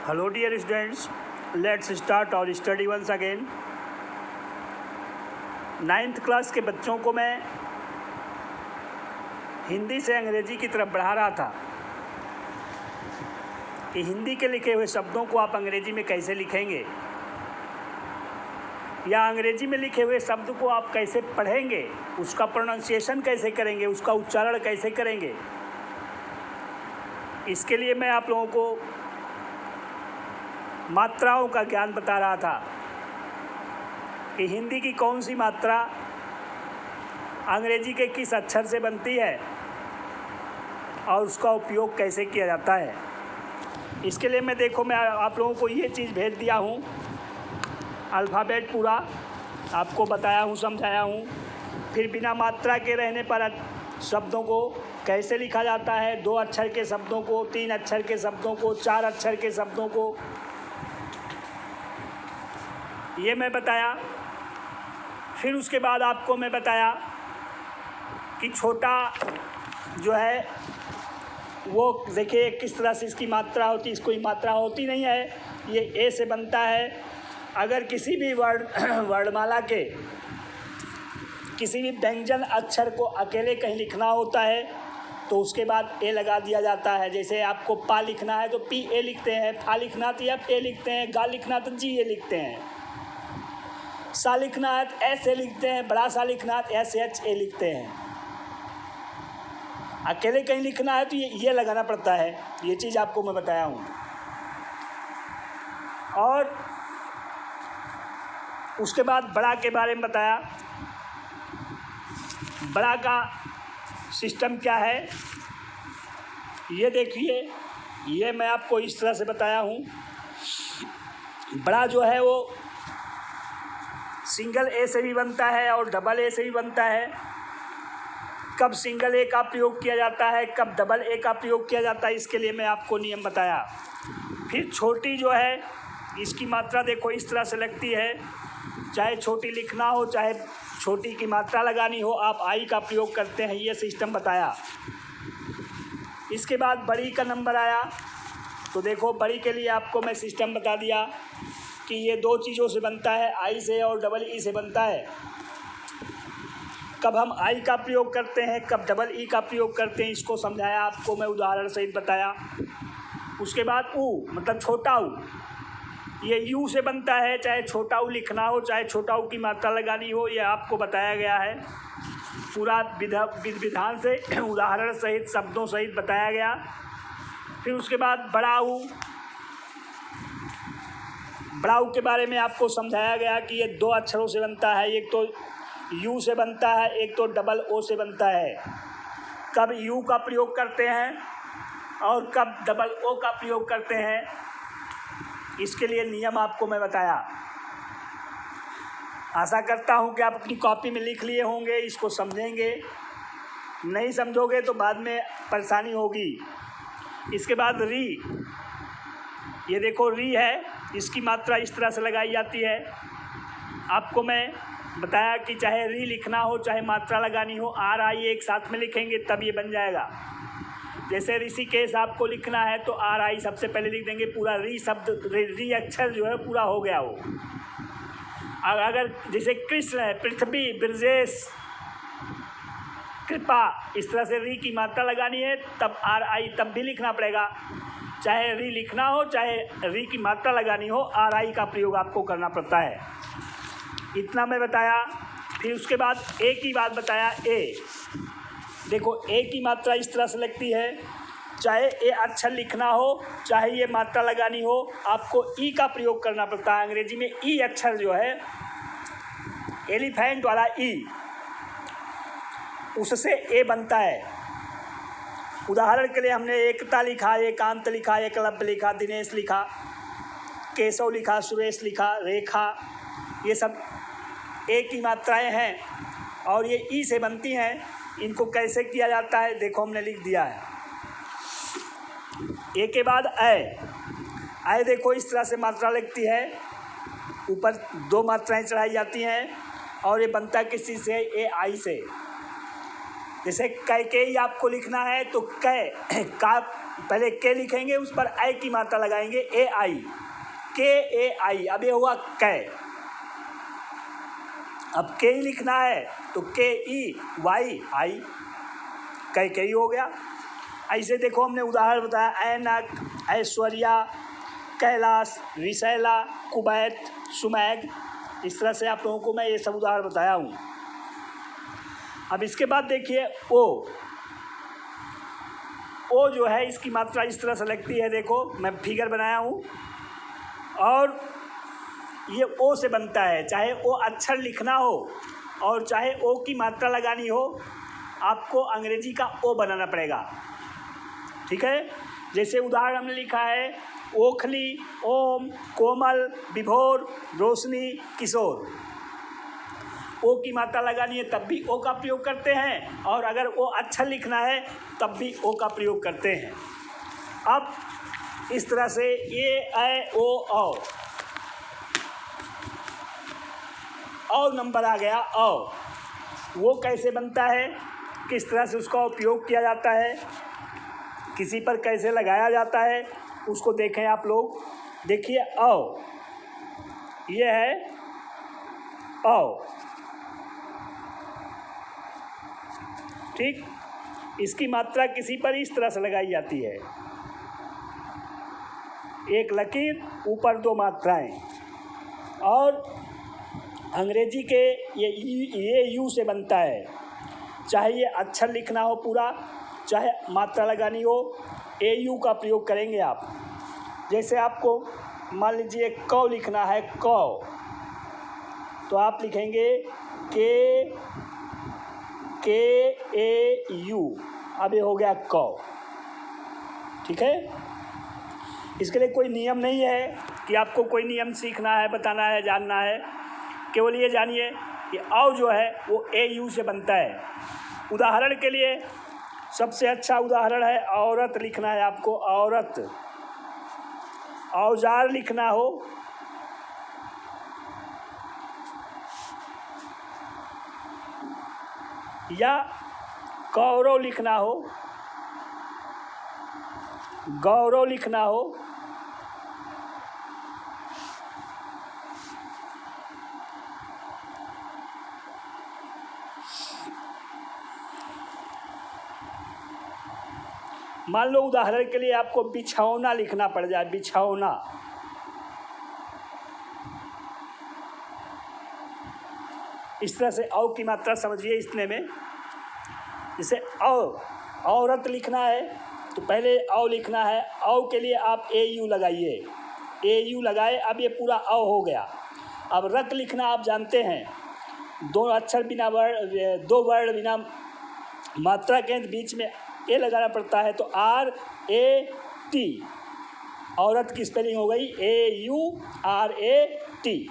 Hello dear students, let's start our study once again. 9th class के बच्चों को मैं हिंदी से अंग्रेजी की तरफ बढ़ा रहा था कि हिंदी के लिखे हुए शब्दों को आप अंग्रेजी में कैसे लिखेंगे या अंग्रेजी में लिखे हुए शब्द को आप कैसे पढ़ेंगे, उसका प्रोनाउंसिएशन कैसे करेंगे, उसका उच्चारण कैसे करेंगे। इसके लिए मैं आप लोगों को मात्राओं का ज्ञान बता रहा था कि हिंदी की कौन सी मात्रा अंग्रेजी के किस अक्षर से बनती है और उसका उपयोग कैसे किया जाता है। इसके लिए मैं आप लोगों को ये चीज़ भेज दिया हूँ, अल्फ़ाबेट पूरा आपको बताया हूँ, समझाया हूँ। फिर बिना मात्रा के रहने पर शब्दों को कैसे लिखा जाता है, 2 अक्षर के शब्दों को, 3 अक्षर के शब्दों को, 4 अक्षर के शब्दों को, ये मैं बताया। फिर उसके बाद आपको मैं बताया कि छोटा जो है वो देखिए किस तरह से इसकी मात्रा होती है, इसको मात्रा होती नहीं है, ये ए से बनता है। अगर किसी भी वर्णमाला के किसी भी व्यंजन अक्षर को अकेले कहीं लिखना होता है तो उसके बाद ए लगा दिया जाता है। जैसे आपको पा लिखना है तो पी ए लिखते हैं, फा लिखना तो एफ ए लिखते हैं, गा लिखना तो जी ए लिखते हैं, सा लिखना है तो एस ए लिखते हैं, बड़ा सा लिखना है तो एस एच ए लिखते हैं। अकेले कहीं लिखना है तो ये लगाना पड़ता है। ये चीज़ आपको मैं बताया हूँ। और उसके बाद बड़ा के बारे में बताया। बड़ा का सिस्टम क्या है ये देखिए, ये मैं आपको इस तरह से बताया हूँ। बड़ा जो है वो सिंगल ए से भी बनता है और डबल ए से भी बनता है। कब सिंगल ए का प्रयोग किया जाता है, कब डबल ए का प्रयोग किया जाता है, इसके लिए मैं आपको नियम बताया। फिर छोटी जो है इसकी मात्रा देखो इस तरह से लगती है, चाहे छोटी लिखना हो चाहे छोटी की मात्रा लगानी हो, आप आई का प्रयोग करते हैं, ये सिस्टम बताया। इसके बाद बड़ी का नंबर आया तो देखो बड़ी के लिए आपको मैं सिस्टम बता दिया कि ये 2 चीज़ों से बनता है, आई से और डबल ई से बनता है। कब हम आई का प्रयोग करते हैं, कब डबल ई का प्रयोग करते हैं, इसको समझाया आपको मैं, उदाहरण सहित बताया। उसके बाद ऊ मतलब छोटा ऊ, ये यू से बनता है, चाहे छोटा ऊ लिखना हो चाहे छोटा ऊ की मात्रा लगानी हो, ये आपको बताया गया है पूरा विधान से, उदाहरण सहित शब्दों सहित बताया गया। फिर उसके बाद बड़ा ऊ के बारे में आपको समझाया गया कि ये 2 अक्षरों से बनता है, एक तो यू से बनता है, एक तो डबल ओ से बनता है। कब यू का प्रयोग करते हैं और कब डबल ओ का प्रयोग करते हैं, इसके लिए नियम आपको मैं बताया। आशा करता हूं कि आप अपनी कॉपी में लिख लिए होंगे, इसको समझेंगे। नहीं समझोगे तो बाद में परेशानी होगी। इसके बाद री, ये देखो री है, इसकी मात्रा इस तरह से लगाई जाती है। आपको मैं बताया कि चाहे री लिखना हो चाहे मात्रा लगानी हो, आर आई एक साथ में लिखेंगे तब ये बन जाएगा। जैसे ऋषिकेश आपको लिखना है तो आर आई सबसे पहले लिख देंगे, पूरा री शब्द री अक्षर जो है पूरा हो गया वो। अगर जैसे कृष्ण है, पृथ्वी, ब्रजेश, कृपा, इस तरह से री की मात्रा लगानी है तब आर आई तब भी लिखना पड़ेगा। चाहे री लिखना हो चाहे री की मात्रा लगानी हो, आर आई का प्रयोग आपको करना पड़ता है। इतना मैं बताया। फिर उसके बाद ए की बात बताया। ए देखो ए की मात्रा इस तरह से लगती है, चाहे ए अक्षर लिखना हो चाहे ये मात्रा लगानी हो, आपको ई का प्रयोग करना पड़ता है। अंग्रेजी में ई अक्षर जो है एलिफेंट वाला ई, उससे ए बनता है। उदाहरण के लिए हमने एकता लिखा, एकांत लिखा, एकलव्य लिखा, दिनेश लिखा, केशव लिखा, सुरेश लिखा, रेखा, ये सब ए की मात्राएं हैं और ये ई से बनती हैं। इनको कैसे किया जाता है देखो हमने लिख दिया है। ए के बाद ऐ देखो इस तरह से मात्रा लगती है, ऊपर 2 मात्राएं चढ़ाई जाती हैं और ये बनता है किसी से, ए आई से। जैसे कैकेयी आपको लिखना है तो कै का पहले के लिखेंगे, उस पर आई की मात्रा लगाएंगे, ए आई, के ए आई। अब ये हुआ कै। अब के ही लिखना है तो के ई वाई आई, कै के ही हो गया। ऐसे देखो हमने उदाहरण बताया, ऐनक, ऐश्वर्या, कैलाश, विशैला, कुवैत, सुमैग। इस तरह से आप लोगों को मैं ये सब उदाहरण बताया हूँ। अब इसके बाद देखिए ओ जो है इसकी मात्रा इस तरह से लगती है। देखो मैं फिगर बनाया हूँ और ये ओ से बनता है। चाहे ओ अक्षर लिखना हो और चाहे ओ की मात्रा लगानी हो, आपको अंग्रेजी का ओ बनाना पड़ेगा। ठीक है, जैसे उदाहरण हमने लिखा है, ओखली, ओम, कोमल, विभोर, रोशनी, किशोर। ओ की मात्रा लगानी है तब भी ओ का प्रयोग करते हैं, और अगर ओ अक्षर लिखना है तब भी ओ का प्रयोग करते हैं। अब इस तरह से ए ऐ ओ औ नंबर आ गया औ। वो कैसे बनता है, किस तरह से उसका उपयोग किया जाता है, किसी पर कैसे लगाया जाता है, उसको देखें आप लोग। देखिए औ, ये है औ, ठीक। इसकी मात्रा किसी पर इस तरह से लगाई जाती है, एक लकीर, ऊपर दो मात्राएं। और अंग्रेजी के ये यू से बनता है। चाहे ये अक्षर लिखना हो पूरा, चाहे मात्रा लगानी हो, ए यू का प्रयोग करेंगे आप। जैसे आपको मान लीजिए कौ लिखना है, कौ, तो आप लिखेंगे के ए यू। अब ये हो गया कौ। ठीक है, इसके लिए कोई नियम नहीं है कि आपको कोई नियम सीखना है, बताना है, जानना है। केवल ये जानिए कि औ जो है वो ए यू से बनता है। उदाहरण के लिए सबसे अच्छा उदाहरण है औरत लिखना है आपको, औरत। औजार लिखना हो, या गौरव लिखना हो, गौरव लिखना हो, मान लो उदाहरण के लिए आपको बिछौना लिखना पड़ जाए, बिछौना। इस तरह से औ की मात्रा समझिए इतने में। जैसे औरत लिखना है तो पहले औ लिखना है। औ के लिए आप ए यू लगाइए, ए यू लगाए, अब ये पूरा औ हो गया। अब रत लिखना आप जानते हैं, दो अक्षर बिना वर्ण, दो वर्ण बिना मात्रा के बीच में ए लगाना पड़ता है, तो आर ए टी, औरत की स्पेलिंग हो गई ए यू आर ए टी।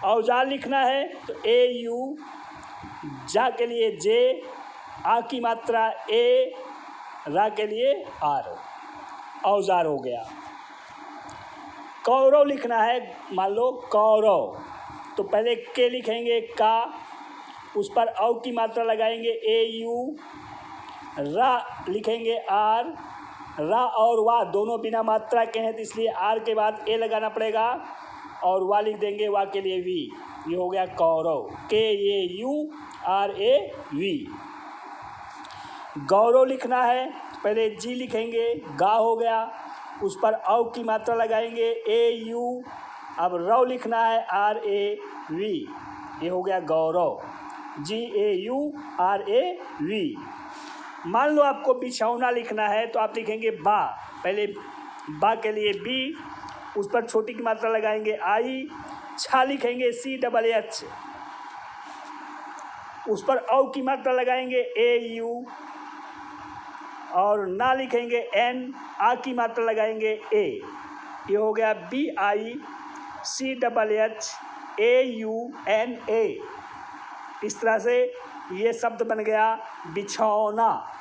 औजार लिखना है तो ए यू, जा के लिए जे, आ की मात्रा ए, रा के लिए आर, औजार हो गया। कौरव लिखना है, मान लो कौरव, तो पहले के लिखेंगे का, उस पर औ की मात्रा लगाएंगे ए यू, रा लिखेंगे आर, रा और वा दोनों बिना मात्रा के हैं तो इसलिए आर के बाद ए लगाना पड़ेगा, और वा लिख देंगे, वा के लिए वी। ये हो गया कौरव, के ए यू आर ए वी। गौरव लिखना है पहले जी लिखेंगे, गा हो गया, उस पर औ की मात्रा लगाएंगे ए यू, अब रव लिखना है आर ए वी। ये हो गया गौरव, जी ए यू आर ए वी। मान लो आपको बिछौना लिखना है तो आप लिखेंगे बा, पहले बा के लिए बी, उस पर छोटी की मात्रा लगाएंगे आई, छा लिखेंगे सी डबल एच, उस पर औ की मात्रा लगाएंगे ए यू, और ना लिखेंगे एन, आ की मात्रा लगाएंगे ए। ये हो गया B I C double H A U N A. इस तरह से ये शब्द बन गया बिछौना।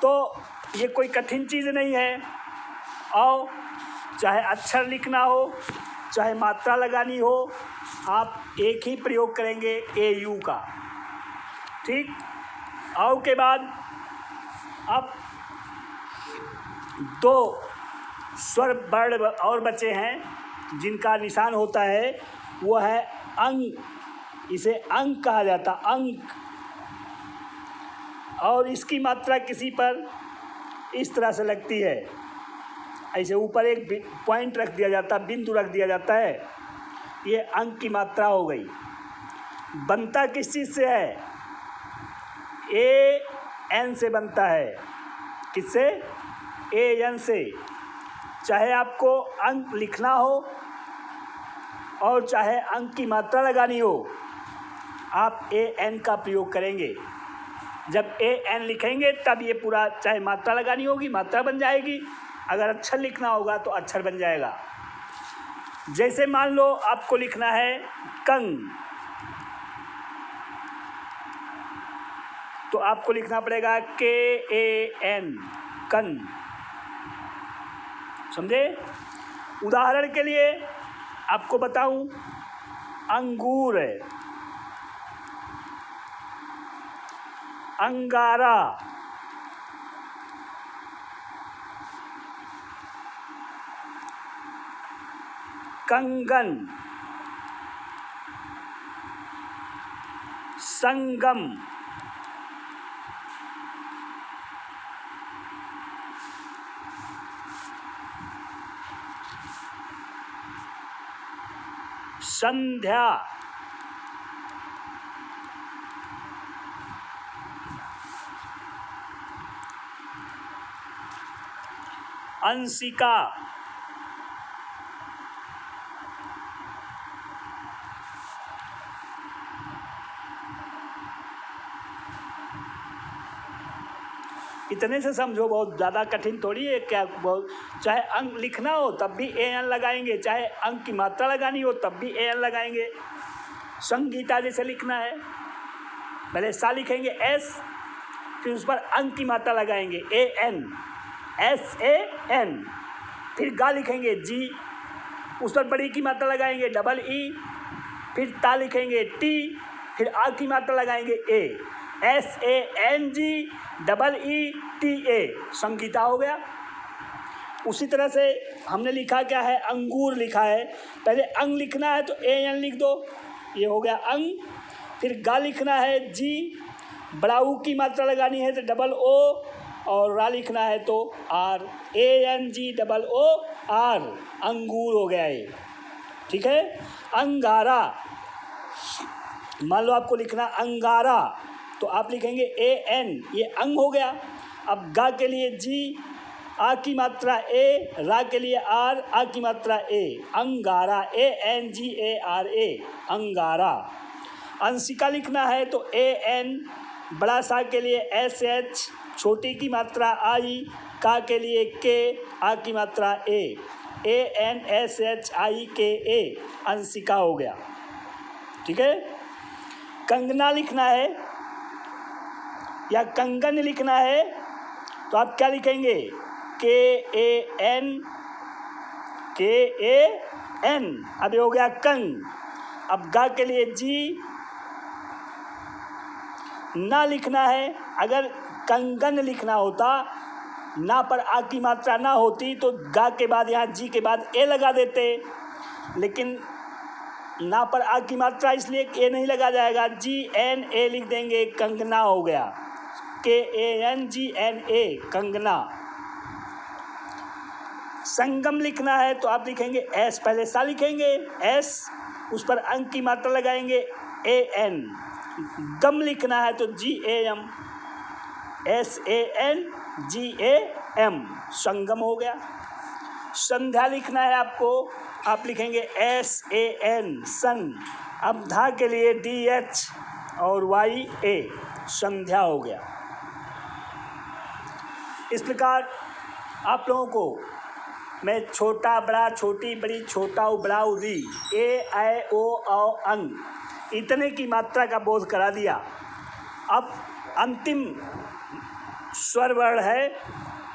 तो ये कोई कठिन चीज़ नहीं है। और चाहे अक्षर लिखना हो, चाहे मात्रा लगानी हो, आप एक ही प्रयोग करेंगे ए यू का। ठीक। औ के बाद अब दो स्वर वर्ण और बचे हैं जिनका निशान होता है, वो है अंग। इसे अंग कहा जाता, अंग। और इसकी मात्रा किसी पर इस तरह से लगती है, ऐसे ऊपर एक पॉइंट रख दिया जाता, बिंदु रख दिया जाता है, ये अंग की मात्रा हो गई। बनता किस चीज़ से है? ए एन से बनता है। किससे? ए एन से। चाहे आपको अंक लिखना हो और चाहे अंक की मात्रा लगानी हो, आप ए एन का प्रयोग करेंगे। जब ए एन लिखेंगे तब ये पूरा, चाहे मात्रा लगानी होगी मात्रा बन जाएगी, अगर अक्षर लिखना होगा तो अक्षर बन जाएगा। जैसे मान लो आपको लिखना है कंग, तो आपको लिखना पड़ेगा के ए एन, कन। समझे? उदाहरण के लिए आपको बताऊं, अंगूर, अंगारा, कंगन, संगम, संध्या, अंशिका, इतने से समझो, बहुत ज़्यादा कठिन थोड़ी है क्या। बहुत, चाहे अंक लिखना हो तब भी ए एन लगाएंगे, चाहे अंक की मात्रा लगानी हो तब भी ए एन लगाएंगे। संगीता जैसे लिखना है, पहले सा लिखेंगे एस, फिर उस पर अंक की मात्रा लगाएंगे A N, S A N. फिर गा लिखेंगे जी, उस पर बड़ी की मात्रा लगाएंगे डबल ई। फिर ता लिखेंगे टी, फिर आ की मात्रा लगाएंगे A, S A N G double E T A, Sangeeta हो गया। उसी तरह से हमने लिखा क्या है, अंगूर लिखा है, पहले अंग लिखना है तो ए एन लिख दो, ये हो गया अंग। फिर गा लिखना है जी, बड़ा ऊ की मात्रा लगानी है तो डबल ओ, और रा लिखना है तो R, A N G double O R, अंगूर हो गया ये। ठीक है? अंगारा, मान लो आपको लिखना अंगारा, तो आप लिखेंगे ए एन, ये अंग हो गया। अब गा के लिए जी, आ की मात्रा ए, रा के लिए आर, आ की मात्रा ए, अंगारा, ए N G A R A, अंगारा। अंशिका लिखना है तो ए एन, बड़ा सा के लिए एस एच, छोटी की मात्रा आई, का के लिए के, आ की मात्रा A N S H I के ए, अंशिका हो गया। ठीक है? कंगना लिखना है या कंगन लिखना है तो आप क्या लिखेंगे, के ए एन, के ए एन, अब ये हो गया कंग। अब गा के लिए जी, ना लिखना है, अगर कंगन लिखना होता, ना पर आ की मात्रा ना होती तो गा के बाद यहाँ जी के बाद ए लगा देते, लेकिन ना पर आ की मात्रा इसलिए ए नहीं लगा जाएगा, जी एन ए लिख देंगे, कंगना हो गया, K A N G N A, Kangana. संगम लिखना है तो आप लिखेंगे एस, पहले सा लिखेंगे एस, उस पर अंक की मात्रा लगाएंगे ए एन। गम लिखना है तो G A M, S A N G A M, संगम हो गया। संध्या लिखना है आपको, आप लिखेंगे एस ए एन, सन। अब धा के लिए डी एच और वाई ए, संध्या हो गया। इस प्रकार आप लोगों को मैं छोटा बड़ा, छोटी बड़ी, छोटा उ बड़ा उ री, ए आई ओ औ अंग, इतने की मात्रा का बोध करा दिया। अब अंतिम स्वर वर्ण है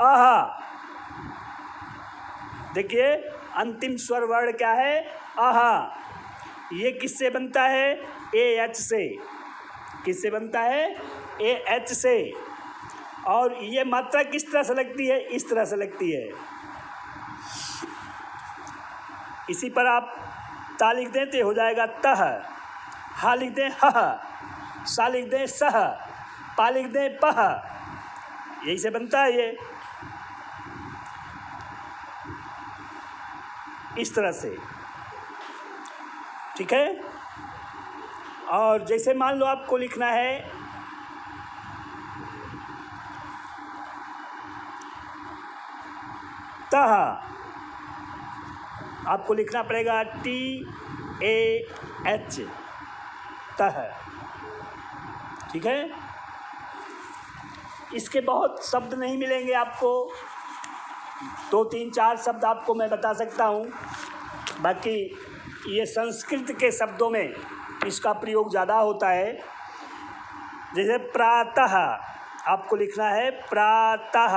अह। देखिए अंतिम स्वर वर्ण क्या है, अह। ये किससे बनता है, ए एच से। किससे बनता है, ए एच से। और ये मात्रा किस तरह से लगती है, इस तरह से लगती है। इसी पर आप ता लिख दें तो हो जाएगा तह, हा लिख दें ह, सा लिख दें सह, पा लिख दें पह, यही से बनता है ये, इस तरह से। ठीक है। और जैसे मान लो आपको लिखना है तह, आपको लिखना पड़ेगा TAH, तह। ठीक है। इसके बहुत शब्द नहीं मिलेंगे आपको, 2 3 4 शब्द आपको मैं बता सकता हूँ, बाकी ये संस्कृत के शब्दों में इसका प्रयोग ज़्यादा होता है। जैसे प्रातः, आपको लिखना है प्रातः,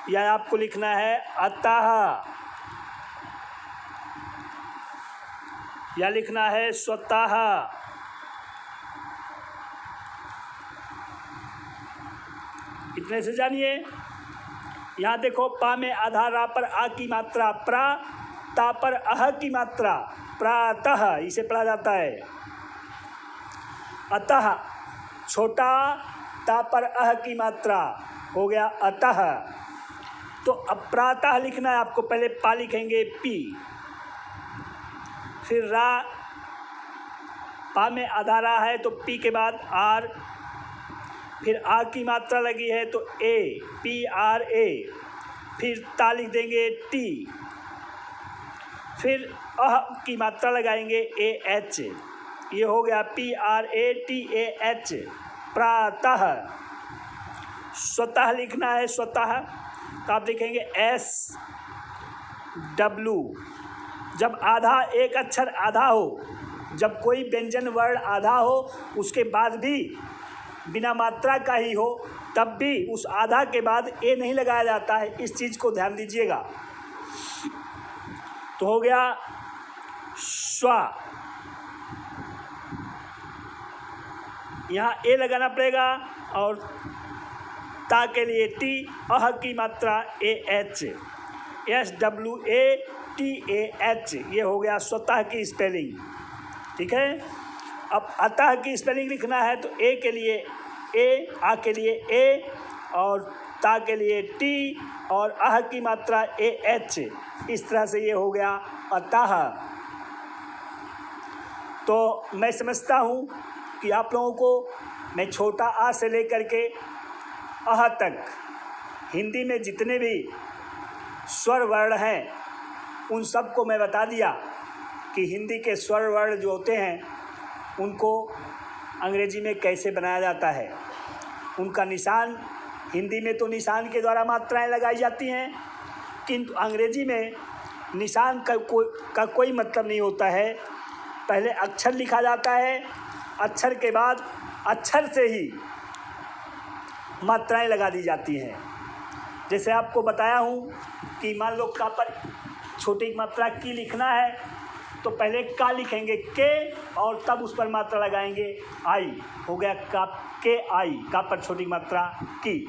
या आपको लिखना है अतः, या लिखना है स्वतः। इतने से जानिए। यहाँ देखो, पा में आधा रा पर आ की मात्रा प्रा, ता पर अह की मात्रा प्रातः, इसे पढ़ा जाता है। अतः छोटा, ता पर अह की मात्रा हो गया अतः। तो अब प्रातः लिखना है आपको, पहले पा लिखेंगे पी, फिर रा, पा में आधा रा है तो पी के बाद आर, फिर आ की मात्रा लगी है तो ए, PRA, फिर ता लिख देंगे टी, फिर अह की मात्रा लगाएंगे AH, ये हो गया PRATAH, प्रातः। स्वतः लिखना है स्वतः, तो आप लिखेंगे SW। जब आधा, एक अक्षर आधा हो, जब कोई व्यंजन वर्ण आधा हो, उसके बाद भी बिना मात्रा का ही हो, तब भी उस आधा के बाद ए नहीं लगाया जाता है, इस चीज़ को ध्यान दीजिएगा। तो हो गया स्वा, यहाँ ए लगाना पड़ेगा, और ता के लिए टी, अह की मात्रा AH, SWATAH, ये हो गया स्वतः की स्पेलिंग। ठीक है। अब अतः की स्पेलिंग लिखना है तो ए के लिए ए, आ के लिए ए, और ता के लिए टी, और अह की मात्रा AH, इस तरह से ये हो गया अतः। तो मैं समझता हूँ कि आप लोगों को मैं छोटा आ से लेकर के अह तक हिंदी में जितने भी स्वर वर्ण हैं उन सब को मैं बता दिया कि हिंदी के स्वर वर्ण जो होते हैं उनको अंग्रेजी में कैसे बनाया जाता है। उनका निशान, हिंदी में तो निशान के द्वारा मात्राएं लगाई जाती हैं, किंतु अंग्रेजी में निशान का कोई मतलब नहीं होता है। पहले अक्षर लिखा जाता है, अक्षर के बाद अक्षर से ही मात्राएं लगा दी जाती हैं। जैसे आपको बताया हूँ कि मान लो का पर छोटी मात्रा की लिखना है तो पहले का लिखेंगे के, और तब उस पर मात्रा लगाएंगे आई, हो गया का, के आई, का पर छोटी मात्रा की।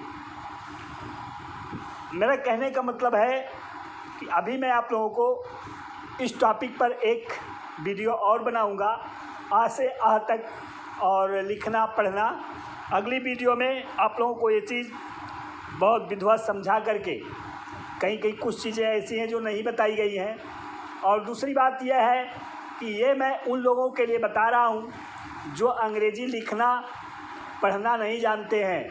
मेरा कहने का मतलब है कि अभी मैं आप लोगों को इस टॉपिक पर एक वीडियो और बनाऊंगा, आ से आह तक और लिखना पढ़ना। अगली वीडियो में आप लोगों को ये चीज़ बहुत विधिवत समझा करके, कहीं कहीं कुछ चीज़ें ऐसी हैं जो नहीं बताई गई हैं। और दूसरी बात यह है कि ये मैं उन लोगों के लिए बता रहा हूँ जो अंग्रेज़ी लिखना पढ़ना नहीं जानते हैं।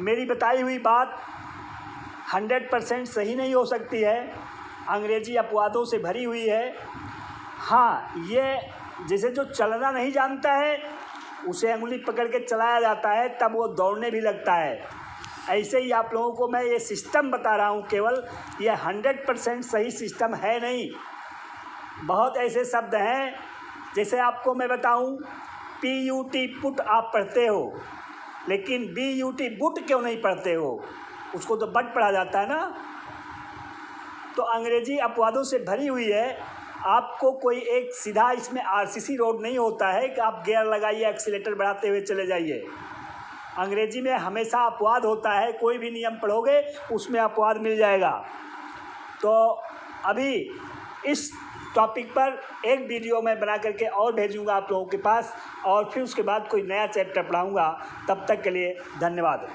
मेरी बताई हुई बात 100% सही नहीं हो सकती है, अंग्रेज़ी अपवादों से भरी हुई है। हाँ, ये जैसे जो चलना नहीं जानता है उसे अंगुली पकड़ के चलाया जाता है, तब वो दौड़ने भी लगता है। ऐसे ही आप लोगों को मैं ये सिस्टम बता रहा हूँ, केवल ये 100% सही सिस्टम है नहीं। बहुत ऐसे शब्द हैं, जैसे आपको मैं बताऊँ PUT पुट आप पढ़ते हो, लेकिन BUT बुट क्यों नहीं पढ़ते हो, उसको तो बट पढ़ा जाता है ना। तो अंग्रेज़ी अपवादों से भरी हुई है, आपको कोई एक सीधा इसमें आरसीसी रोड नहीं होता है कि आप गियर लगाइए एक्सीलेटर बढ़ाते हुए चले जाइए। अंग्रेजी में हमेशा अपवाद होता है, कोई भी नियम पढ़ोगे उसमें अपवाद मिल जाएगा। तो अभी इस टॉपिक पर एक वीडियो मैं बना करके और भेजूंगा आप लोगों के पास, और फिर उसके बाद कोई नया चैप्टर पढ़ाऊंगा। तब तक के लिए धन्यवाद।